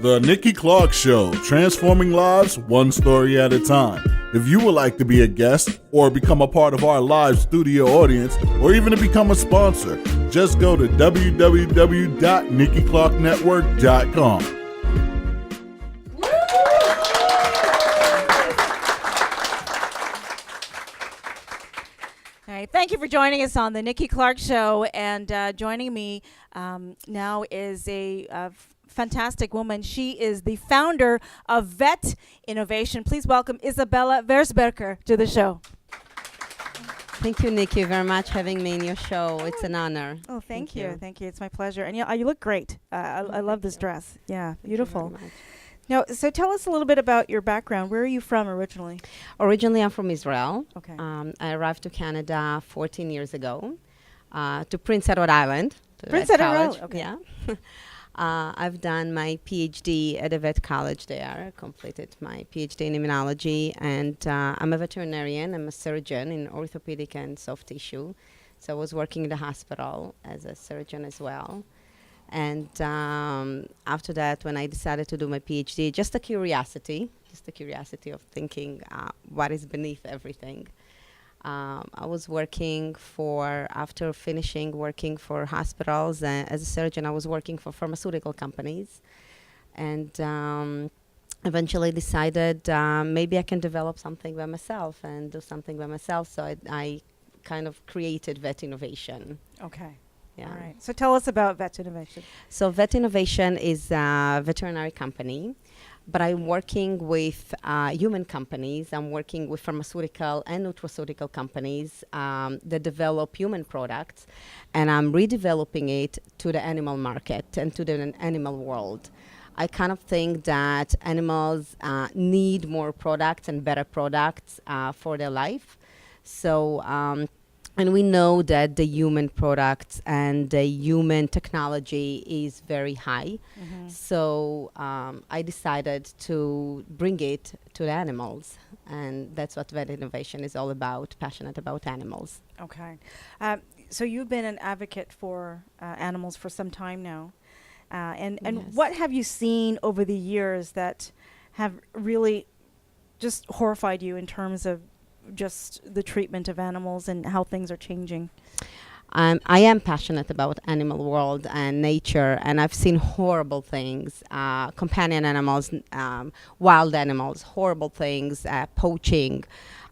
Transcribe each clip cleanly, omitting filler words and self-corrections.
The Nikki Clarke Show, transforming lives one story at a time. If you would like to be a guest or become a part of our live studio audience or even to become a sponsor, just go to www.nikkiClarkenetwork.com. Thank you for joining us on the Nikki Clarke Show. And joining me now is a fantastic woman. She is the founder of Vet Innovation. Please welcome Isabella Verzberger to the show. Thank you, Nikki, very much having me in your show. It's an honor. Oh, thank you. Thank you. It's my pleasure. And you look great. I love this dress. Yeah, beautiful. Now, so tell us a little bit about your background. Where are you from originally? Originally, I'm from Israel. Okay. I arrived to Canada 14 years ago, to Prince Edward Island. Prince Edward Island, okay. Yeah. I've done my PhD at a vet college there, completed my PhD in immunology, and I'm a veterinarian. I'm a surgeon in orthopedic and soft tissue. So I was working in the hospital as a surgeon as well. And after that, when I decided to do my PhD, just a curiosity of thinking what is beneath everything. I was after finishing working for hospitals as a surgeon, I was working for pharmaceutical companies. And eventually decided maybe I can develop something by myself and do something by myself. So I kind of created Vet Innovation. Okay. Yeah. All right. So tell us about Vet Innovation. So Vet Innovation is a veterinary company, but I'm working with human companies. I'm working with pharmaceutical and nutraceutical companies that develop human products, and I'm redeveloping it to the animal market and to the animal world. I kind of think that animals need more products and better products for their life. So and we know that the human products and the human technology is very high. Mm-hmm. So I decided to bring it to the animals. And that's what Vet Innovation is all about, passionate about animals. Okay. So you've been an advocate for animals for some time now. And Yes. what have you seen over the years that have really just horrified you in terms of just the treatment of animals and how things are changing? I am passionate about animal world and nature, and I've seen horrible things, companion animals, wild animals, horrible things, poaching,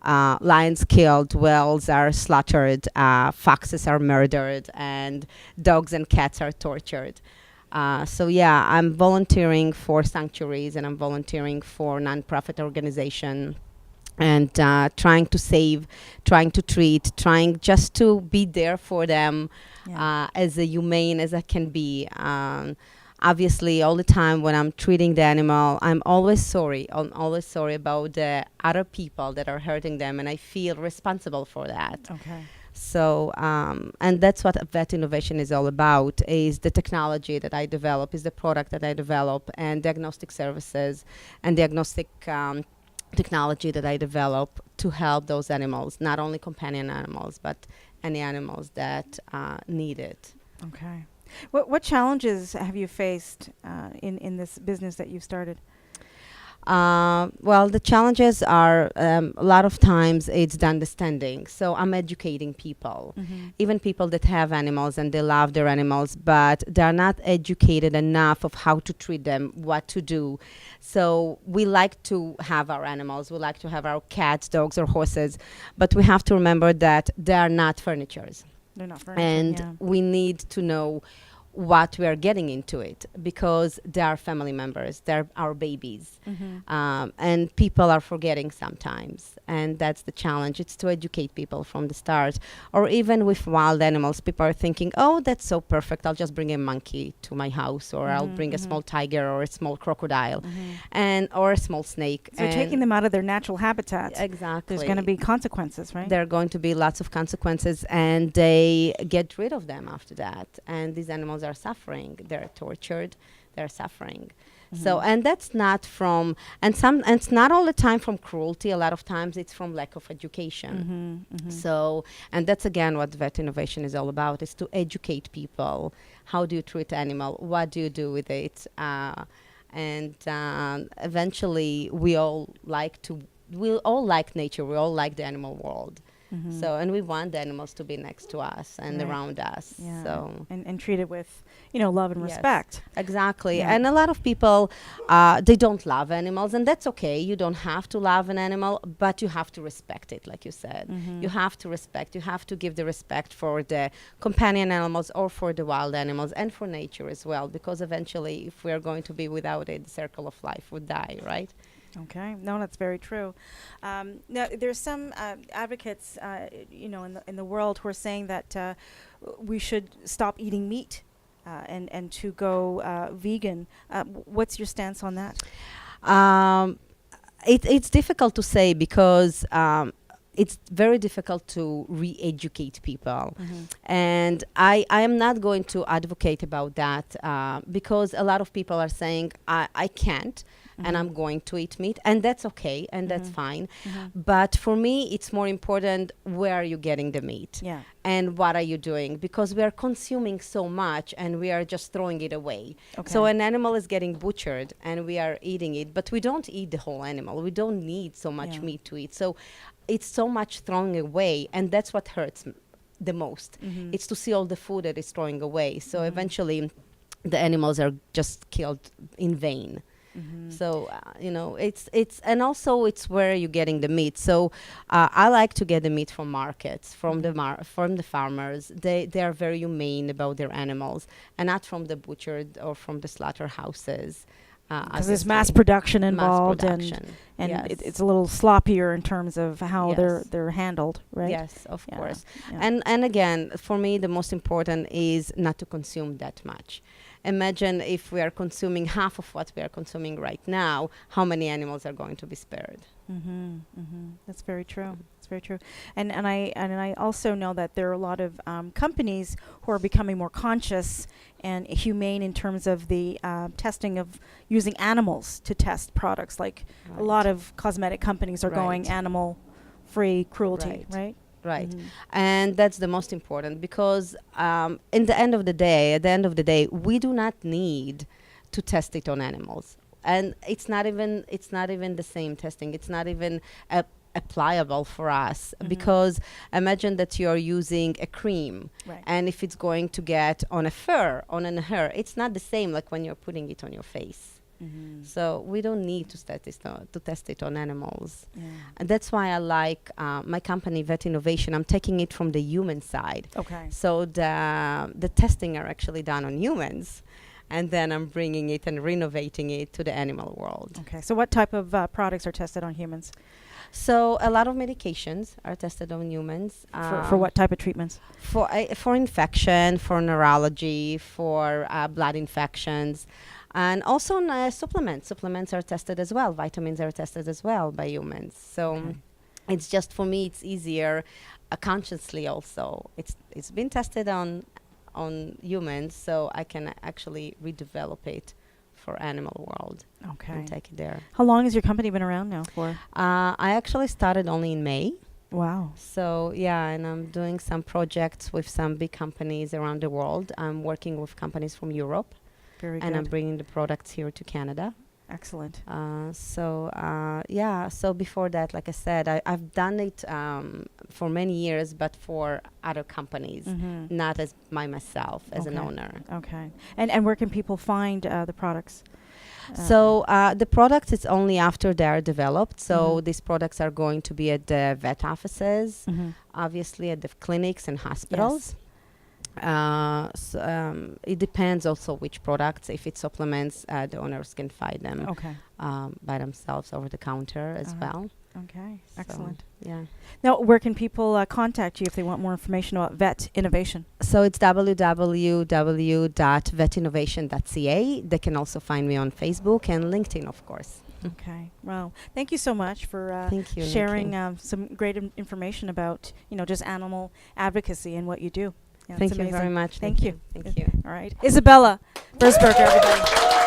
lions killed, whales are slaughtered, foxes are murdered, and dogs and cats are tortured. So yeah, I'm volunteering for sanctuaries, and I'm volunteering for nonprofit organization, and trying to save, trying to treat, trying just to be there for them, as a humane as I can be. Obviously, all the time when I'm treating the animal, I'm always sorry. I'm always sorry about the other people that are hurting them, and I feel responsible for that. Okay. So, and that's what Vet Innovation is all about, is the technology that I develop, is the product that I develop, and diagnostic services and diagnostic technology that I develop to help those animals, not only companion animals, but any animals that need it. Okay. What challenges have you faced in this business that you've started? Well, the challenges are a lot of times it's the understanding. So I'm educating people, even people that have animals and they love their animals, but they're not educated enough of how to treat them, what to do. So we like to have our animals, we like to have our cats, dogs, or horses, but we have to remember that they are not furnitures. They're not furniture, And we need to know what we are getting into it, because they are family members, they're our babies. And people are forgetting sometimes, and that's the challenge. It's to educate people from the start. Or even with wild animals, people are thinking, oh, that's so perfect, I'll just bring a monkey to my house, or I'll bring a small tiger or a small crocodile, or a small snake. So taking them out of their natural habitat. Exactly. There's going to be consequences, right? There are going to be lots of consequences, and they get rid of them after that. And these animals are suffering. They're tortured. They're suffering. So, and that's not from, and it's not all the time from cruelty. A lot of times it's from lack of education. So, and that's again what Vet Innovation is all about, is to educate people. How do you treat animal? What do you do with it? and eventually we all like nature. We all like the animal world. So, and we want the animals to be next to us and Right. around us. Yeah. So, And treat it with, love and Yes. respect. exactly. Yeah. And a lot of people, they don't love animals, and that's okay. You don't have to love an animal, but you have to respect it, like you said. You have to respect. You have to give the respect for the companion animals or for the wild animals and for nature as well, because eventually, if we are going to be without it, the circle of life would die, right? Okay, no, that's very true. Now, there's some advocates, in the world who are saying that we should stop eating meat and to go vegan. What's your stance on that? It's difficult to say because it's very difficult to re-educate people. And I am not going to advocate about that because a lot of people are saying, I can't. And I'm going to eat meat, and that's okay, and that's fine. But for me, it's more important, where are you getting the meat? Yeah. And what are you doing? Because we are consuming so much, and we are just throwing it away. Okay. So an animal is getting butchered, and we are eating it, but we don't eat the whole animal. We don't need so much Yeah. meat to eat. So it's so much thrown away, and that's what hurts the most. It's to see all the food that is throwing away. So eventually, the animals are just killed in vain. So it's and also it's where you're getting the meat. So I like to get the meat from markets, from the farmers. They are very humane about their animals, and not from the butchered or from the slaughterhouses. Because there's mass production involved, production, and yes. it's a little sloppier in terms of how Yes. they're handled, right? Yes, of Yeah, course. yeah. And again, for me, the most important is not to consume that much. Imagine if we are consuming half of what we are consuming right now, how many animals are going to be spared? That's very true. It's very true. And I also know that there are a lot of companies who are becoming more conscious and humane in terms of the testing of using animals to test products. Like a lot of cosmetic companies are going Right. animal-free cruelty, Right. right? Right. And that's the most important, because at the end of the day, we do not need to test it on animals. And it's not even the same testing. It's not even applicable for us, because imagine that you're using a cream, Right. and if it's going to get on a hair, it's not the same like when you're putting it on your face. So we don't need to test it on animals. Yeah. And that's why I like my company, Vet Innovation. I'm taking it from the human side. Okay. So the testing are actually done on humans, and then I'm bringing it and renovating it to the animal world. Okay. So what type of products are tested on humans? So a lot of medications are tested on humans. For what type of treatments? For infection, for neurology, for blood infections. And also supplements. Supplements are tested as well. Vitamins are tested as well by humans. So it's just, for me, it's easier consciously also. It's been tested on humans, so I can actually redevelop it for animal world Okay. and take it there. How long has your company been around now for? I actually started only in May. Wow. So yeah, and I'm doing some projects with some big companies around the world. I'm working with companies from Europe. Very And I'm good. bringing the products here to Canada. Excellent. So before that, like I said, I've done it for many years, but for other companies, not as myself as an Okay. owner. Okay. And where can people find the products? So the products, it's only after they are developed. So these products are going to be at the vet offices, obviously at the clinics and hospitals. It depends also which products. If it's supplements, the owners can find them Okay. by themselves over the counter as well. Okay. So, Excellent. yeah. Now, where can people contact you if they want more information about Vet Innovation? So it's www.vetinnovation.ca. They can also find me on Facebook and LinkedIn, of course. Okay. Well, thank you so much for Thank you, sharing Nikki. some great information about just animal advocacy and what you do. Yeah, Thank it's you very amazing. much. Thank Nikki. you. Thank you. All right. Isabella Verzberger, everybody.